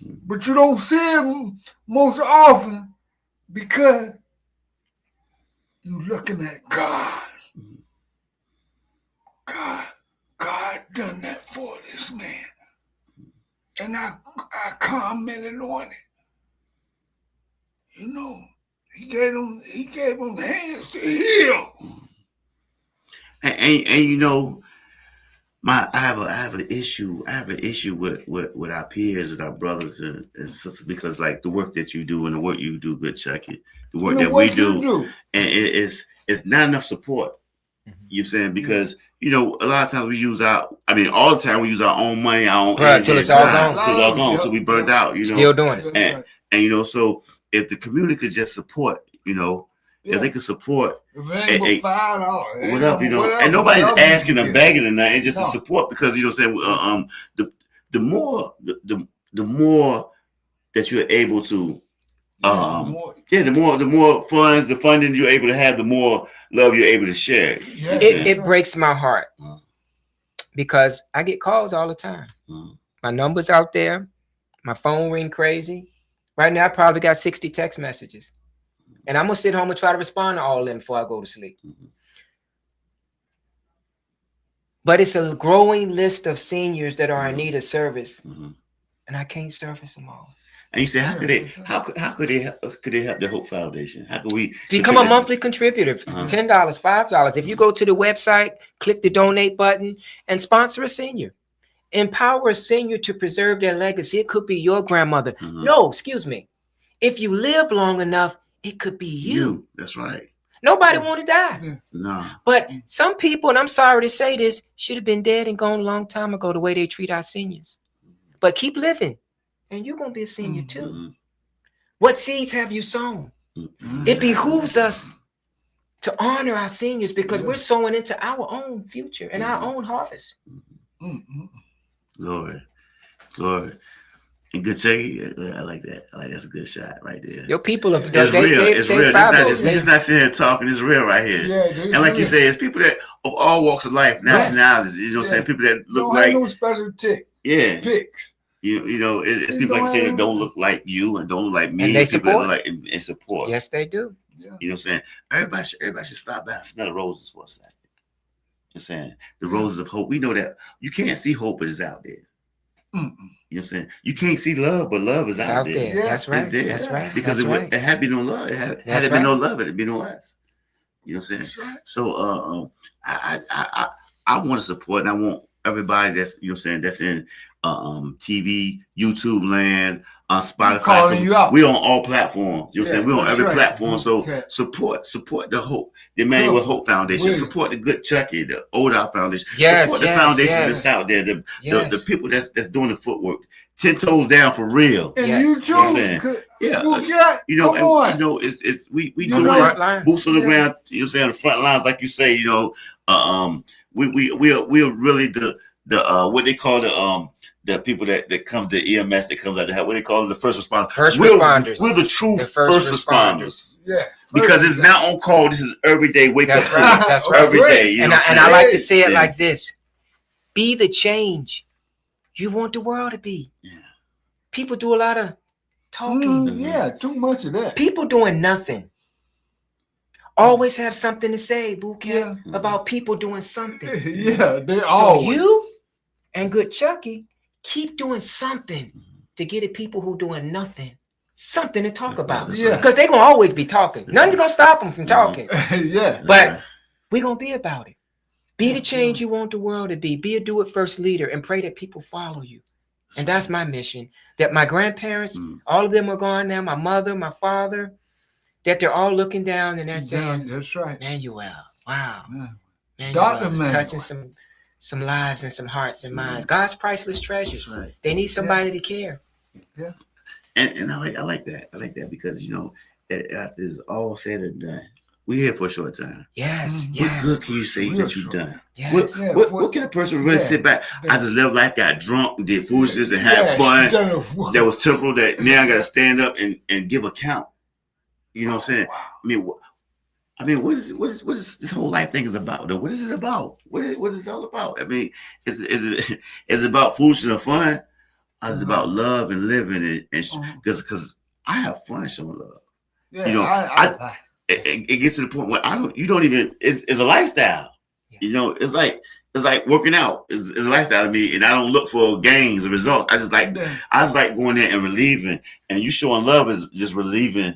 But you don't see him most often because you're looking at God. God done that for this man. And I commented on it. You know, he gave him hands to heal. And you know, I have an issue with our peers and our brothers and sisters, because like the work that you do and the work you do, good Chucky, the work that we do, and it's not enough support. You know what I'm saying? Because you know, a lot of times we use all the time we use our own money, our own energy, till it's all gone. till it's all gone, till we burnt out. You know, Still doing it. And you know, so if the community could just support, you know, if they could support, $5, what up, you know, and nobody's asking or begging or nothing. It's just a support, because you know what I'm saying. The more that you're able to, the more funds, the funding you're able to have, the more love you're able to share. It breaks my heart because I get calls all the time. My number's out there. My phone ring crazy. Right now, I probably got 60 text messages. And I'm going to sit home and try to respond to all of them before I go to sleep. But it's a growing list of seniors that are in need of service. And I can't service them all. And you say, how could they help the Hope Foundation? How could we become a monthly contributor? $10, $5. If you go to the website, click the donate button and sponsor a senior. Empower a senior to preserve their legacy. It could be your grandmother. No, excuse me. If you live long enough, it could be you. That's right. Nobody want to die. No. But some people, and I'm sorry to say this, should have been dead and gone a long time ago the way they treat our seniors. But keep living. And you're going to be a senior too. What seeds have you sown? It behooves us to honor our seniors because we're sowing into our own future and our own harvest. Glory. And good Chucky, I like that. That's a good shot right there. Your people are it's real. It's real. We're just not sitting here talking. It's real right here. And like you say, it's people that of all walks of life, nationalities. You know what I'm saying? People that look like no special picks. You know, it's people like you say that don't look like you and don't look like me. And they people support. That look like and support. Yes, they do. You know what I'm saying? Everybody should stop by and smell the roses for a second. You know what I'm saying? The roses of hope. We know that you can't see hope, but it's out there. You know what I'm saying? You can't see love, but love is out there. That's right. It's there. That's right. Because it had been no love. Had there been no love, it'd be no us. You know what I'm saying? Right. So I want to support, and I want everybody that's, you know what I'm saying, that's in TV, YouTube land, Spotify. We on all platforms. You know what I'm saying? We on every platform. So support the Hope, the Emmanuel Hope Foundation. Support the Good Chucky, the O.D.A.R Foundation. Support the foundation that's out there. The people that's doing the footwork. 10 toes down for real. And you too. You know, it's we doing boots on the ground. You know what I'm saying? The front lines, like you say. You know, we're really the what they call the people that come to EMS, that comes out to help. What they call them, the first responders. Responders. We're the true first responders. Yeah. Because it's not on call. This is everyday wake up. That's right. Every day. You know and I like to say it like this: be the change you want the world to be. Yeah. People do a lot of talking. Too much of that. People doing nothing. Always have something to say, Bouquet, about people doing something. They're all. So you and Good Chucky keep doing something to get at people who doing nothing. Something to talk about. Because they're going to always be talking. Nothing's going to stop them from talking. But we're going to be about it. Be the change you want the world to be. Be a do-it-first leader and pray that people follow you. And that's my mission. That my grandparents, all of them are gone now, my mother, my father, that they're all looking down and they're saying, that's right. Manuel, wow. Dr. Manuel touching some lives and some hearts and minds. God's priceless treasures. Right. They need somebody to care. Yeah. And I like that. I like that because, you know, after it's all said and done, we're here for a short time. Yes. What good can you say that you've done? Yes. What can a person really sit back? I just lived life, got drunk, did foolishness, and had fun. That was temporal. That now I got to stand up and give account. You know what I'm saying? Wow. I mean, what is this whole life thing is about? Though? What is it about? What is it all about? I mean, is it about foolishness and fun? Or is it about love and living? And because I have fun showing love. Yeah, you know, it gets to the point where you don't even. It's a lifestyle. Yeah. You know, it's like working out. It's a lifestyle to me, and I don't look for gains or results. I just like going there and relieving. And you showing love is just relieving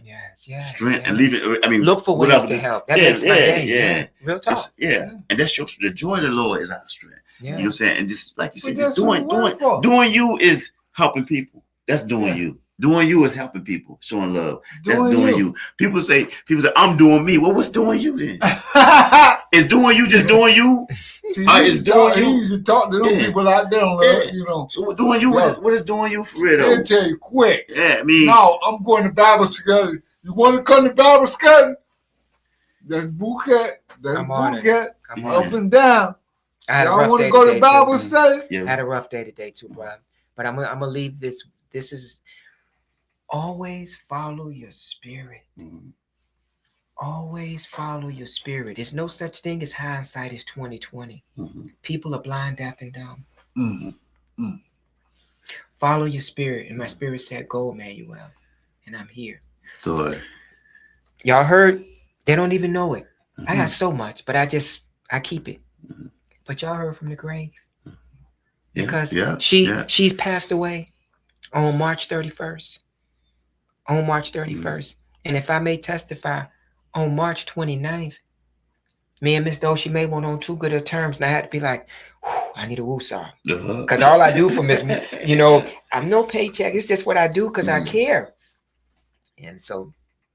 strength and leaving. I mean, look for ways to help. That makes my day. Yeah. Real talk. And that's the joy of the Lord is our strength. Yeah. You know what I'm saying? And just like you said, But just that's what you work for. doing you is helping people. That's doing Yeah. you. Doing you is helping people, showing love. That's Doing doing you. you. People say, I'm doing me. Well, what's doing you then? Is doing you just doing you? See, It's doing he you. used to talk to them Yeah. people out there, Yeah. you know. So what doing you? What is doing you for real? They'll Though? tell you quick. Yeah, I mean, No, I'm going to Bible study. You want to come to Bible study? That's bouquet. That's I'm on it. bouquet. I'm Yeah. on Up it. and down. I had a Y'all rough want day to go today, to Bible too. study? yeah. I had a rough day today too, bro. But I'm gonna leave this. This is always follow your spirit. Mhm. Always follow your spirit. There's no such thing as hindsight is 2020. Mhm. People are blind, deaf, and dumb. Mm. Follow your spirit. And my spirit said, go, Emmanuel. And I'm here. Good. Y'all heard? They don't even know it. I Mhm. got so much, but I keep it. But y'all heard from the grave. Yeah, Because yeah, she's passed away on March 31st. On March 31st. And if I may testify, on March 29th, me and Miss Doshi May went on too good of terms, and I had to be like, I need a woosah. Because all I do for Miss, I'm no paycheck. It's just what I do because I care. And so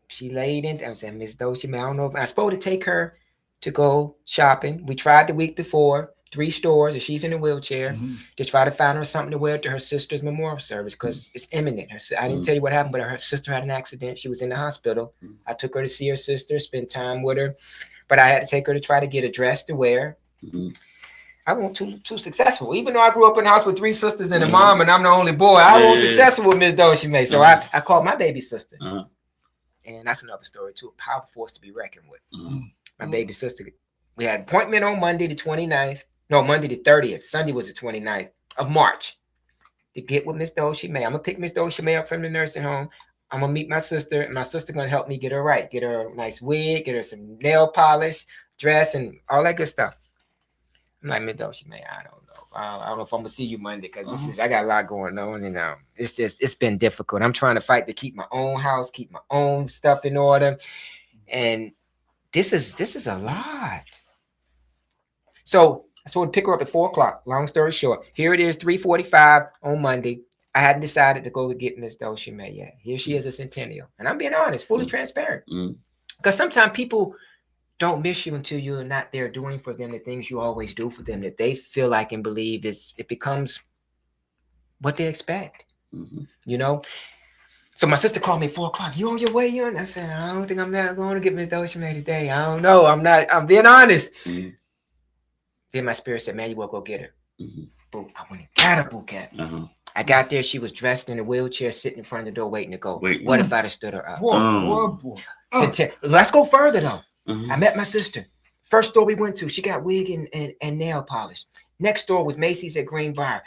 she laid in. I said, Miss Doshi May, I don't know if I was supposed to take her to go shopping. We tried the week before, 3 stores, and she's in a wheelchair to try to find her something to wear to her sister's memorial service because it's imminent. I didn't tell you what happened, but her sister had an accident. She was in the hospital. I took her to see her sister, spend time with her, but I had to take her to try to get a dress to wear. I wasn't too successful. Even though I grew up in a house with 3 sisters and a mom, and I'm the only boy, I wasn't successful with Miss Doshi May. So I called my baby sister. And that's another story too. A powerful force to be reckoned with. My baby sister. We had an appointment on Monday the 29th. No, Monday the 30th. Sunday was the 29th of March. To get with Miss Doshi May. I'm going to pick Miss Doshi May up from the nursing home. I'm going to meet my sister. And my sister going to help me get her right. Get her a nice wig. Get her some nail polish, dress, and all that good stuff. I'm like, Miss Doshi May, I don't know. I don't know if I'm going to see you Monday because I got a lot going on. And it's been difficult. I'm trying to fight to keep my own house, keep my own stuff in order. And this is a lot. So I supposed to pick her up at 4:00. Long story short, here it is, 3:45 on Monday. I hadn't decided to go to get Miss Doshi May yet. Here she is, a centennial. And I'm being honest, fully transparent. Because sometimes people don't miss you until you're not there doing for them the things you always do for them that they feel like and believe it becomes what they expect. So my sister called me at 4:00. You on your way in? I said, I don't think I'm not going to get Miss Doshi May today. I don't know. I'm being honest. Then my spirit said, man, you will go get her. Boom. I went and got a bouquet. I got there. She was dressed in a wheelchair, sitting in front of the door, waiting to go. What if I'd have stood her up? Boy. Let's go further, though. I met my sister. First store we went to, she got wig and nail polish. Next door was Macy's at Greenbrier.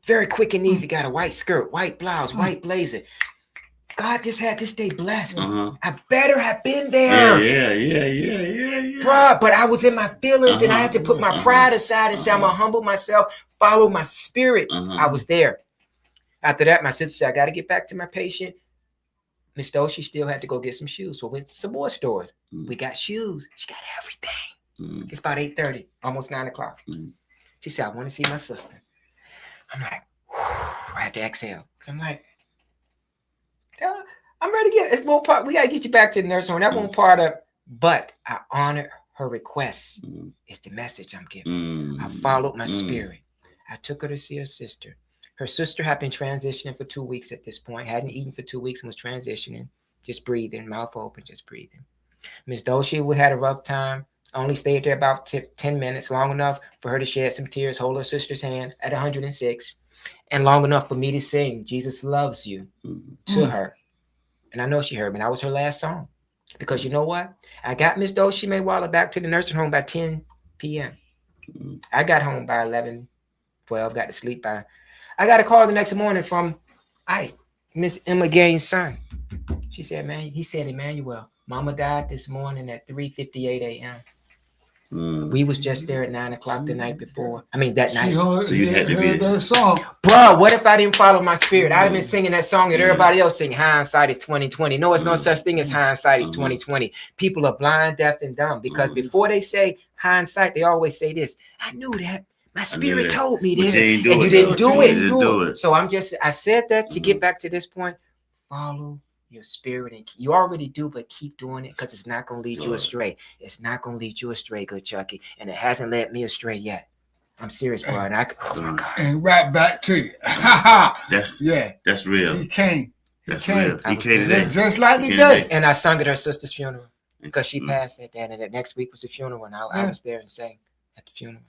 Very quick and easy. Got a white skirt, white blouse, white blazer. God just had this day blessed. I better have been there. Yeah. Bruh, but I was in my feelings and I had to put my pride aside and say, I'm going to humble myself, follow my spirit. I was there. After that, my sister said, I got to get back to my patient. Miss Doshi still had to go get some shoes. So we went to some more stores. We got shoes. She got everything. It's about 8:30, almost 9 o'clock. She said, I want to see my sister. I'm like, I had to exhale. I'm like, I'm ready to get it's one part. We got to get you back to the nursing home. That one part of, but I honored her request. It's the message I'm giving. I followed my spirit. I took her to see her sister. Her sister had been transitioning for 2 weeks at this point, hadn't eaten for 2 weeks and was transitioning, just breathing, mouth open, just breathing. Miss Doshi, we had a rough time. I only stayed there about 10 minutes, long enough for her to shed some tears, hold her sister's hand at 106, and long enough for me to sing Jesus Loves You to her. And I know she heard me. That was her last song. Because you know what? I got Miss Doshi May Waller back to the nursing home by 10 p.m. I got home by 11, 12, got to sleep by... I got a call the next morning from Miss Emma Gaines' son. She said, man, he said, Emmanuel, Mama died this morning at 3:58 a.m. We was just there at 9 o'clock the night before. I mean, that night. So you had to be that song. Bro, what if I didn't follow my spirit? I'd have been singing that song that everybody else sing. Hindsight is 2020. No, it's no such thing as hindsight is 2020. People are blind, deaf, and dumb because before they say hindsight, they always say this. I knew that. My spirit that. told me But this, you and ain't do you it, didn't though. do You it. didn't do it. So I said that to get back to this point. Follow your spirit, and you already do, but keep doing it because it's not going to lead you astray. It's not going to lead you astray, good Chucky, and it hasn't led me astray yet. I'm serious, bro. And oh my God. And right back to you. That's real. He came. That's real. He came today. Just like today. And I sung at her sister's funeral because she passed that day, and the next week was the funeral, and I was there and sang at the funeral.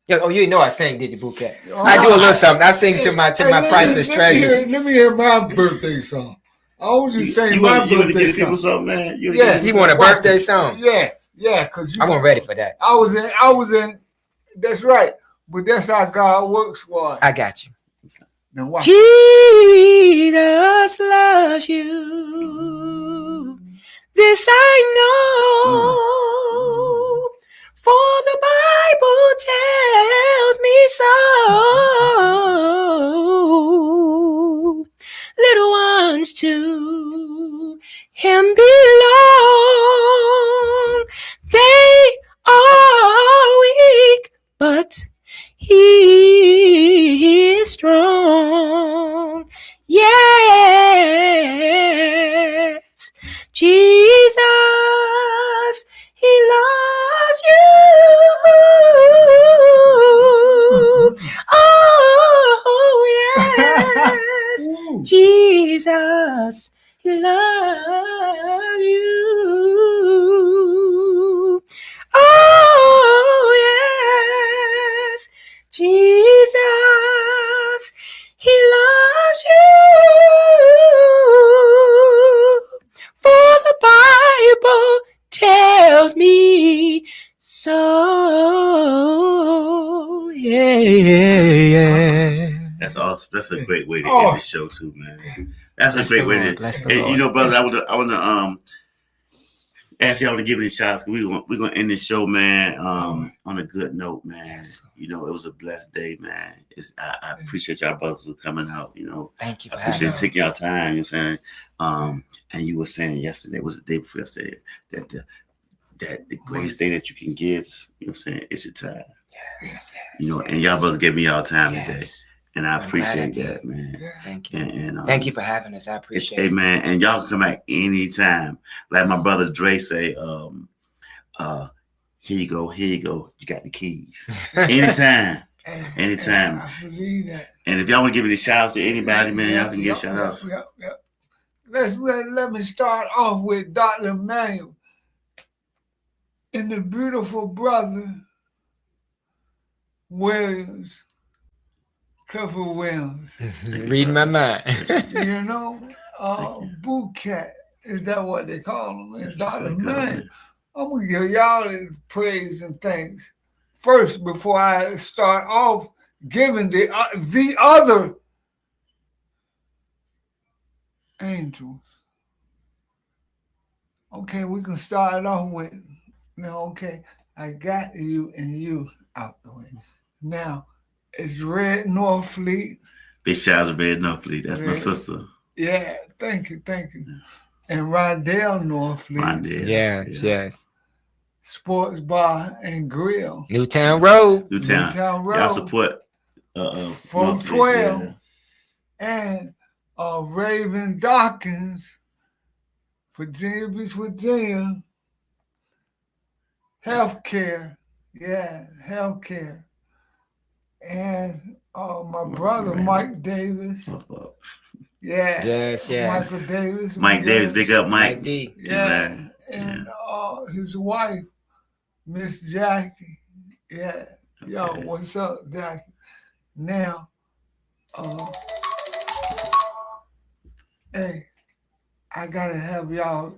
Yeah, oh, you know I sang, did you, Bouquet? I do a little something. I sing to my priceless treasures. Let me hear my birthday song. I want you to sing my birthday song. People something, man. You want a birthday song? Yeah, because I wasn't ready for that. I was in. That's right. But that's how God works for us. I got you. Now watch. Jesus loves you. This I know. For the Bible tells me so. Little ones to him belong. They are weak, but he is strong. Yes, Jesus, he loves you. Oh, yes, Jesus, he loves you. Oh, yes, Jesus, he loves you. For the Bible tells me so. Yeah. That's awesome. That's a great way to end the show too, man. That's a great way to. And you know, brother, I want to ask y'all to give me a shout. We're gonna end this show, man, on a good note, man. You know, it was a blessed day, man. I appreciate y'all brothers for coming out. You know, thank you. I appreciate taking y'all time. You know what I'm saying? And you were saying yesterday, was the day before yesterday, that the greatest thing that you can give, you know what I'm saying, is your time. Yes, you know, and y'all brothers gave me y'all time today. And I appreciate I that, man. Thank you. And thank you for having us. I appreciate it. Hey, man, and y'all can come back anytime. Like my brother Dre say, here you go. You got the keys. Anytime. Anytime. I believe that. And if y'all want to give any shout outs to anybody, man, y'all can give shout outs. Let me start off with Dr. Emmanuel and the beautiful brother Williams. Clifford Williams. Reading my mind. You know, Bouquet. Is that what they call him? And Dr. Man, I'm going to give y'all praise and thanks first before I start off giving the other angels. Okay, we can start off with, okay, I got you and you out the way. Now, it's Red Northfleet. Big shout out to Red Northfleet. That's my sister. Yeah, thank you. And Rondell Northfleet. Yes. Sports Bar and Grill. Newtown Road. Newtown Road. Y'all support 412. And Raven Dawkins, Virginia Beach, Virginia. Healthcare. Yeah, healthcare. And my brother, Mike Davis. Yeah. Yes. Michael Davis. Mike Davis, big up Mike. D. Yeah. And his wife, Miss Jackie. Yeah. Okay. Yo, what's up, Jackie? Now, hey, I gotta have y'all.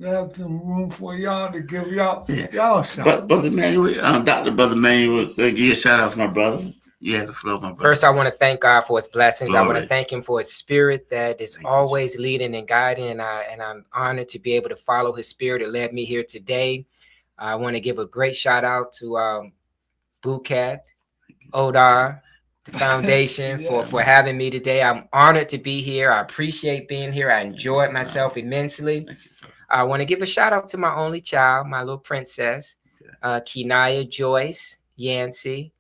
Have some room for y'all to give y'all y'all shout. But Brother Manuel, Dr. Brother Manuel, give you a shout out to my brother. You have the floor, my brother. First, I want to thank God for his blessings. Glory. I want to thank him for his spirit that is always leading and guiding. And I'm honored to be able to follow his spirit that led me here today. I want to give a great shout out to Bouquet, O.D.A.R, the foundation for having me today. I'm honored to be here. I appreciate being here. I enjoyed myself immensely. I want to give a shout out to my only child, my little princess, Kenaya Joyce Yancey.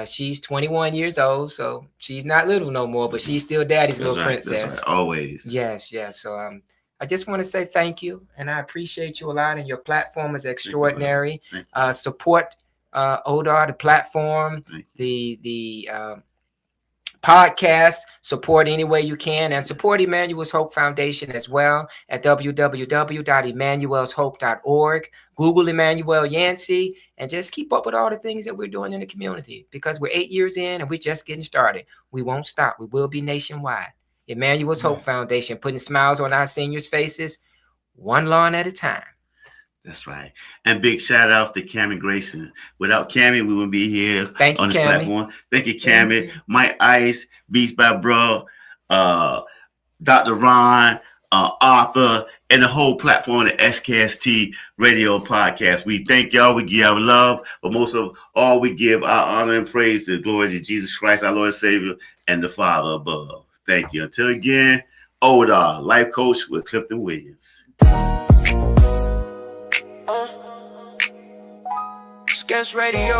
She's 21 years old, so she's not little no more, but she's still daddy's That's little right. princess. That's right. Always. Yes, yes. So I just want to say thank you, and I appreciate you a lot, and your platform is extraordinary. Thank you. Support O.D.A.R, the platform, Thank you. the podcast. Support any way you can, and support Emmanuel's Hope Foundation as well at www.emmanuelshope.org. Google Emmanuel Yancey, and just keep up with all the things that we're doing in the community, because we're 8 years in and we're just getting started. We won't stop. We will be nationwide. Emmanuel's Hope Foundation, putting smiles on our seniors' faces, one lawn at a time. That's right. And big shout outs to Cammie Grayson. Without Cammie, we wouldn't be here Thank you, on this Cammie. platform. Thank you, Cammie. Mike Ice, Beats by Bro, Dr. Ron, Arthur, and the whole platform, the SKST radio and podcast. We thank y'all. We give our love, but most of all, we give our honor and praise to the glory to Jesus Christ, our Lord and Savior, and the Father above. Thank you. Until again, O.D.A.R, life coach with Clifton Williams. SKST Radio.